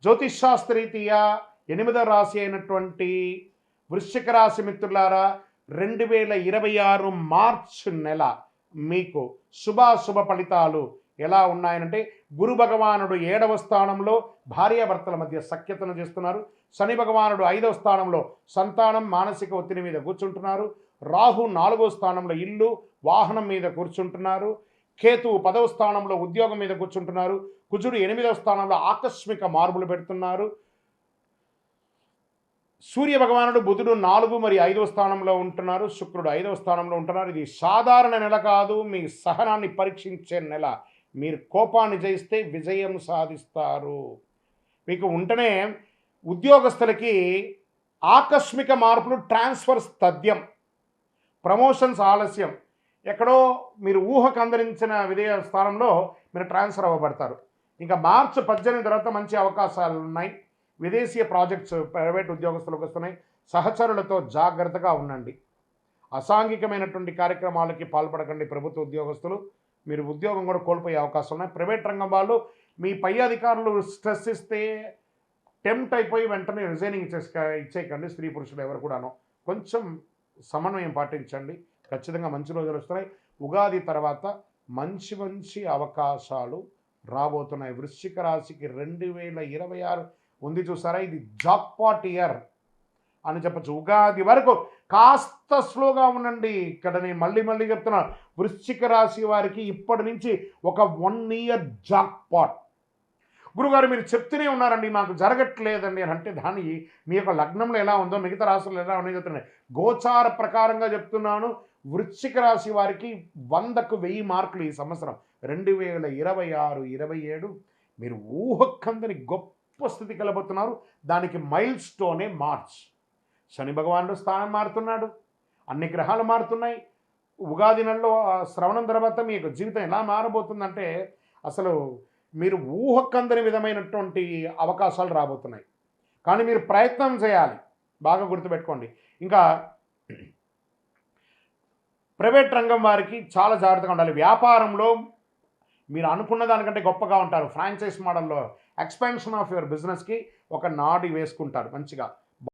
జ్యోతిష్ శాస్త్రరీత్యా 8వ రాశి అయినటువంటి వృశ్చిక రాశి మిత్రులారా 2026 మార్చ్ నెల మీకు శుభాశుభ ఫలితాలు ఎలా ఉన్నాయనంటే, గురు భగవానుడు 7వ స్థానంలో భార్యాభర్తల మధ్య సఖ్యతను చేస్తున్నారు. శని భగవానుడు 5వ స్థానంలో సంతానం మానసిక ఒత్తిడి మీద కూర్చుంటున్నారు. రాహు 4వ స్థానంలో ఇల్లు వాహనం మీద కూర్చుంటున్నారు. కేతువు 10వ స్థానంలో ఉద్యోగం మీద కూర్చుంటున్నారు. కుజుడు 8వ స్థానంలో ఆకస్మిక మార్పులు పెడుతున్నారు. సూర్య భగవానుడు బుధుడు 4 మరియు 5వ స్థానంలో ఉంటున్నారు. శుక్రుడు 5వ స్థానంలో ఉంటున్నారు. ఇది సాధారణ నెల కాదు, మీ సహనాన్ని పరీక్షించే నెల. మీరు కోపాన్ని జయిస్తే విజయం సాధిస్తారు. మీకు ఉంటనే ఉద్యోగస్తులకి ఆకస్మిక మార్పులు, ట్రాన్స్ఫర్స్ తథ్యం, ప్రమోషన్స్ ఆలస్యం, ఎక్కడో మీరు ఊహకు అందరించిన విధేయ స్థానంలో మీరు ట్రాన్స్ఫర్ అవ్వబడతారు. ఇంకా మార్చి 18 తర్వాత మంచి అవకాశాలు ఉన్నాయి. విదేశీయ ప్రాజెక్ట్స్ ప్రైవేట్ ఉద్యోగస్తులకు వస్తున్నాయి. సహచరులతో జాగ్రత్తగా ఉండండి. అసాంఘికమైనటువంటి కార్యక్రమాలకి పాల్పడకండి. ప్రభుత్వ ఉద్యోగస్తులు మీరు ఉద్యోగం కూడా కోల్పోయే అవకాశం ఉన్నాయి. ప్రైవేట్ రంగం వాళ్ళు మీ పై అధికారులు స్ట్రెస్ ఇస్తే టెంప్ట్ అయిపోయి వెంటనే రిజైనింగ్ ఇచ్చేయకండి. స్త్రీ పురుషులు ఎవరు కూడాను కొంచెం సమన్వయం పాటించండి. ఖచ్చితంగా మంచి రోజులు వస్తున్నాయి. ఉగాది తర్వాత మంచి మంచి అవకాశాలు రాబోతున్నాయి. వృశ్చిక రాశికి 2026 ఉంది చూసారా, ఇది జాక్పాట్ ఇయర్ అని చెప్పచ్చు. ఉగాది వరకు కాస్త స్లోగా ఉండండి. ఇక్కడ నేను మళ్ళీ చెప్తున్నాను, వృశ్చిక రాశి వారికి ఇప్పటి నుంచి ఒక 1 ఇయర్ జాక్పాట్. గురుగారు మీరు చెప్తూనే ఉన్నారండి, మాకు జరగట్లేదండి అని అంటే దాని మీ యొక్క లగ్నంలో ఎలా ఉందో మిగతా రాశులు ఎలా ఉన్నాయో చెప్తున్నాయి. గోచార ప్రకారంగా చెప్తున్నాను. వృశ్చిక రాశి వారికి 100కు 1000 మార్కులు ఈ సంవత్సరం 2026, 27 మీరు ఊహకందని గొప్ప స్థితి కలబోతున్నారు. దానికి మైల్ స్టోనే మార్చ్. శని భగవానుడు స్థానం మారుతున్నాడు, అన్ని గ్రహాలు మారుతున్నాయి. ఉగాది నెలలో శ్రవణం తర్వాత మీ యొక్క జీవితం ఎలా మారబోతుందంటే అసలు మీరు ఊహకందని విధమైనటువంటి అవకాశాలు రాబోతున్నాయి. కానీ మీరు ప్రయత్నం చేయాలి, బాగా గుర్తుపెట్టుకోండి. ఇంకా ప్రైవేట్ రంగం వారికి చాలా జాగ్రత్తగా ఉండాలి. వ్యాపారంలో మీరు అనుకున్న దానికంటే గొప్పగా ఉంటారు. ఫ్రాంచైజ్ మోడల్లో ఎక్స్పాన్షన్ ఆఫ్ యువర్ బిజినెస్కి ఒక నాడి వేసుకుంటారు. మంచిగా